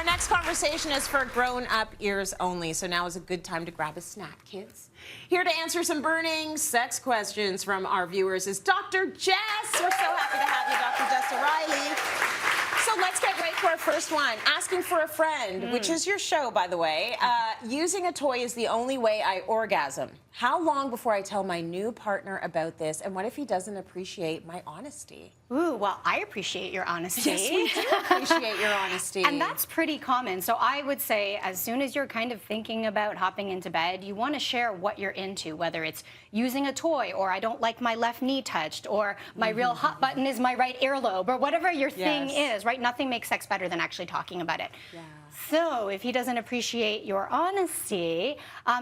next conversation is for grown-up ears only, so now is a good time to grab a snack, kids. Here to answer some burning sex questions from our viewers is Dr. Jess. We're so happy to have you, Dr. Jess O'Reilly. So let's get right to our first one. Asking for a friend, which is your show, by the way. Using a toy is the only way I orgasm. How long before I tell my new partner about this, and what if he doesn't appreciate my honesty? Ooh, well, I appreciate your honesty. Yes, we do appreciate your honesty. And that's pretty common. So I would say as soon as you're kind of thinking about hopping into bed, you want to share what you're into, whether it's using a toy, or I don't like my left knee touched, or my real hot button is my right earlobe, or whatever your thing is, right? Nothing makes sex better than actually talking about it. Yeah. So if he doesn't appreciate your honesty,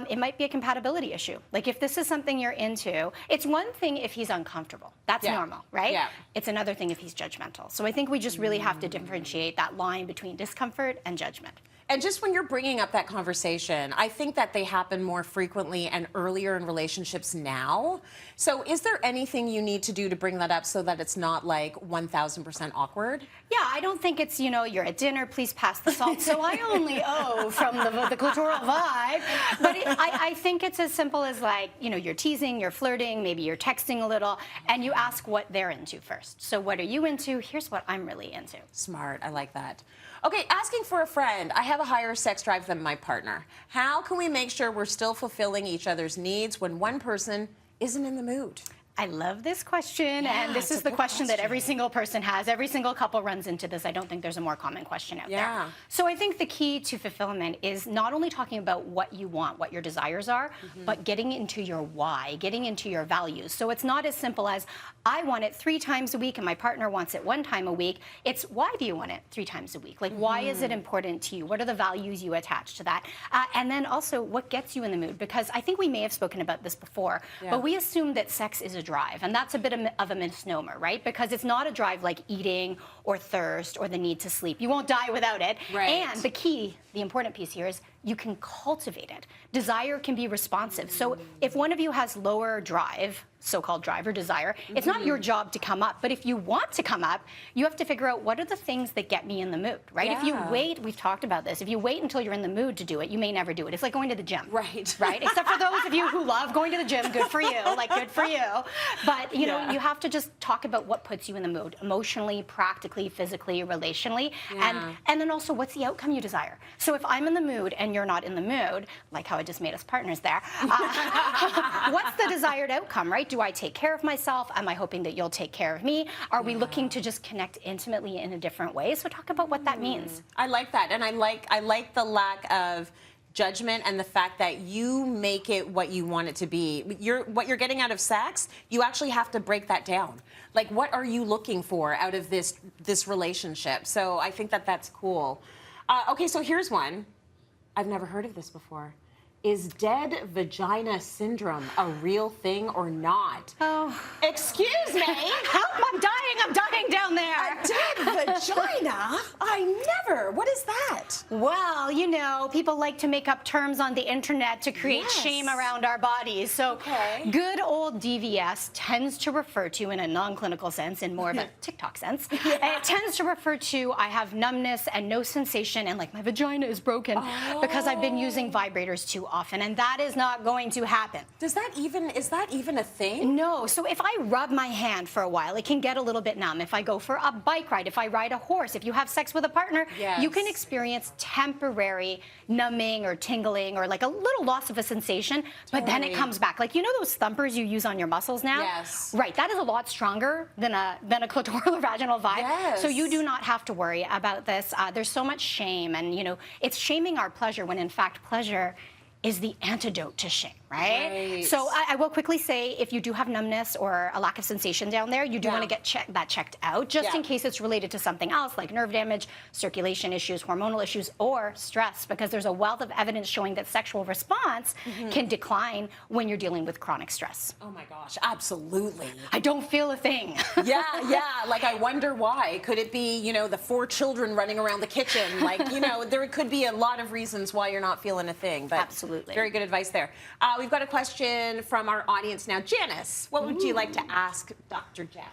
it might be a compatibility issue. Like if this is something you're into, it's one thing if he's uncomfortable. That's normal, right? Yeah. It's another thing if he's judgmental. So I think we just really have to differentiate that line between discomfort and judgment. And just when you're bringing up that conversation, I think that they happen more frequently and earlier in relationships now. So is there anything you need to do to bring that up so that it's not like 1,000% awkward? Yeah, I don't think it's, you know, you're at dinner, please pass the salt. So I only owe from the clitoral vibe. But I think it's as simple as like, you know, you're teasing, you're flirting, maybe you're texting a little, and you ask what they're into first. So what are you into? Here's what I'm really into. Smart, I like that. Okay, asking for a friend. I have a higher sex drive than my partner. How can we make sure we're still fulfilling each other's needs when one person isn't in the mood? I love this question, Yeah, and this is the question that every single person has. Every single couple runs into this. I don't think there's a more common question out there. So I think the key to fulfillment is not only talking about what you want, what your desires are, but getting into your why, getting into your values. So it's not as simple as, I want it 3 times a week and my partner wants it 1 time a week. It's, why do you want it 3 times a week? Like, why is it important to you? What are the values you attach to that? And then also, what gets you in the mood? Because I think we may have spoken about this before, but we assume that sex is a drive, and that's a bit of a misnomer, right? Because it's not a drive like eating or thirst or the need to sleep. You won't die without it. Right. And the key, the important piece here is you can cultivate it. Desire can be responsive. So if one of you has lower drive, so-called drive or desire, it's not your job to come up. But if you want to come up, you have to figure out what are the things that get me in the mood, right? If you wait, we've talked about this, if you wait until you're in the mood to do it, you may never do it. It's like going to the gym. Right. Right? Except for those of you who love going to the gym, good for you, like good for you. But, you know, you have to just talk about what puts you in the mood, emotionally, practically, physically, relationally, and then also what's the outcome you desire. So if I'm in the mood and you're not in the mood, like how I just made us partners there, what's the desired outcome, right? Do I take care of myself? Am I hoping that you'll take care of me? Are we looking to just connect intimately in a different way? So talk about what that means. I like that, and I like the lack of judgment and the fact that you make it what you want it to be. What you're getting out of sex, you actually have to break that down. Like, what are you looking for out of this relationship? So I think that that's cool. Okay, so here's one. I've never heard of this before. Is dead vagina syndrome a real thing or not? Oh. Excuse me? Help, I'm dying down there. A dead vagina? I never. What is that? Well, you know, people like to make up terms on the internet to create shame around our bodies. So good old DVS tends to refer to, in a non-clinical sense, in more of a TikTok sense, it tends to refer to, I have numbness and no sensation, and like my vagina is broken because I've been using vibrators too often, and that is not going to happen. Is that even a thing? No. So if I rub my hand for a while, it can get a little bit numb. If I go for a bike ride, if I ride a horse, if you have sex with a partner, you can experience temporary numbing or tingling or like a little loss of a sensation, but then it comes back. Like, you know those thumpers you use on your muscles now? Yes. Right. That is a lot stronger than a clitoral or vaginal vibe. Yes. So you do not have to worry about this. There's so much shame, and, you know, it's shaming our pleasure when in fact pleasure is the antidote to shame, right? So I will quickly say, if you do have numbness or a lack of sensation down there, you do want to get that checked out, just in case it's related to something else, like nerve damage, circulation issues, hormonal issues, or stress, because there's a wealth of evidence showing that sexual response can decline when you're dealing with chronic stress. Oh my gosh, absolutely. I don't feel a thing. Yeah, like I wonder why. Could it be, you know, the 4 children running around the kitchen? Like, you know, there could be a lot of reasons why you're not feeling a thing. But absolutely. Very good advice there. We've got a question from our audience now. Janice, what would you like to ask Dr. Jess?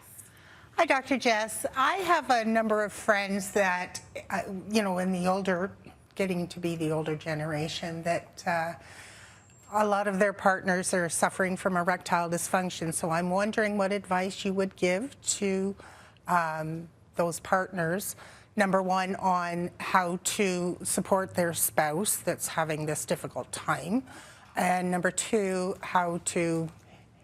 Hi, Dr. Jess. I have a number of friends that, in the getting to be the older generation, that a lot of their partners are suffering from erectile dysfunction. So I'm wondering what advice you would give to those partners. Number one, on how to support their spouse that's having this difficult time. And number two, how to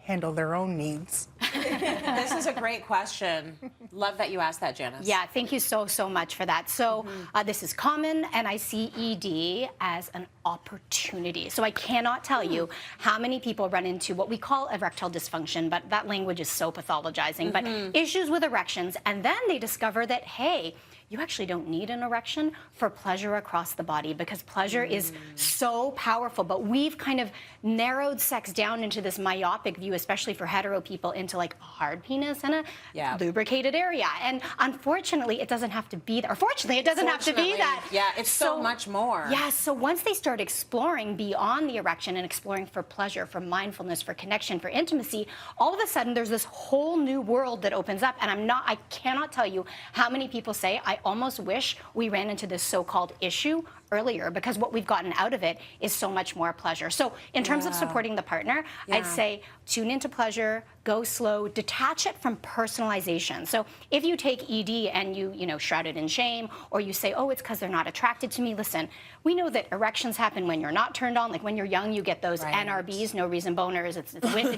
handle their own needs. This is a great question. Love that you asked that, Janice. Yeah, thank you so much for that. So this is common, and I see ED as an opportunity. So I cannot tell you how many people run into what we call erectile dysfunction, but that language is so pathologizing, but issues with erections, and then they discover that, hey, you actually don't need an erection for pleasure across the body, because pleasure is so powerful. But we've kind of narrowed sex down into this myopic view, especially for hetero people, into like a hard penis and a lubricated area. And unfortunately, it doesn't have to be that. Or fortunately, it doesn't have to be that. Yeah, it's so much more. Yeah, so once they start exploring beyond the erection and exploring for pleasure, for mindfulness, for connection, for intimacy, all of a sudden there's this whole new world that opens up. And I cannot tell you how many people say, I almost wish we ran into this so-called issue earlier, because what we've gotten out of it is so much more pleasure. So in terms of supporting the partner, I'd say tune into pleasure, go slow, detach it from personalization. So if you take ED and you shroud it in shame, or you say, oh, it's because they're not attracted to me, listen, we know that erections happen when you're not turned on. Like when you're young, you get those NRBs, no reason boners, it's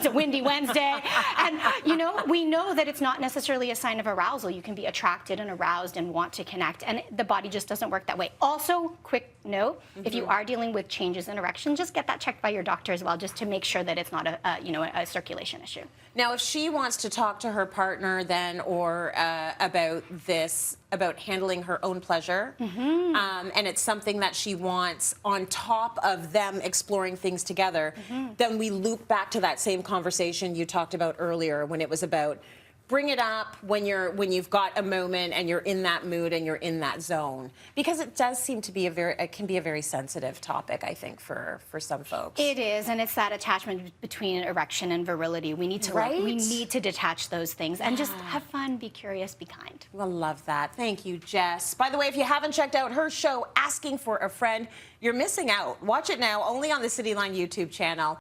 a windy Wednesday. And we know that it's not necessarily a sign of arousal. You can be attracted and aroused and want to connect, and the body just doesn't work that way. Also, quick note, if you are dealing with changes in erection, just get that checked by your doctor as well, just to make sure that it's not a circulation issue. Now, if she wants to talk to her partner then, or about handling her own pleasure, and it's something that she wants on top of them exploring things together, then we loop back to that same conversation you talked about earlier, when it was about bring it up when you've got a moment and you're in that mood and you're in that zone, because it does seem to be it can be a very sensitive topic, I think, for some folks. It is, and it's that attachment between erection and virility. We need to detach those things and just have fun, be curious, be kind. Well, love that. Thank you, Jess. By the way, if you haven't checked out her show, Asking for a Friend, you're missing out. Watch it now, only on the Cityline YouTube channel.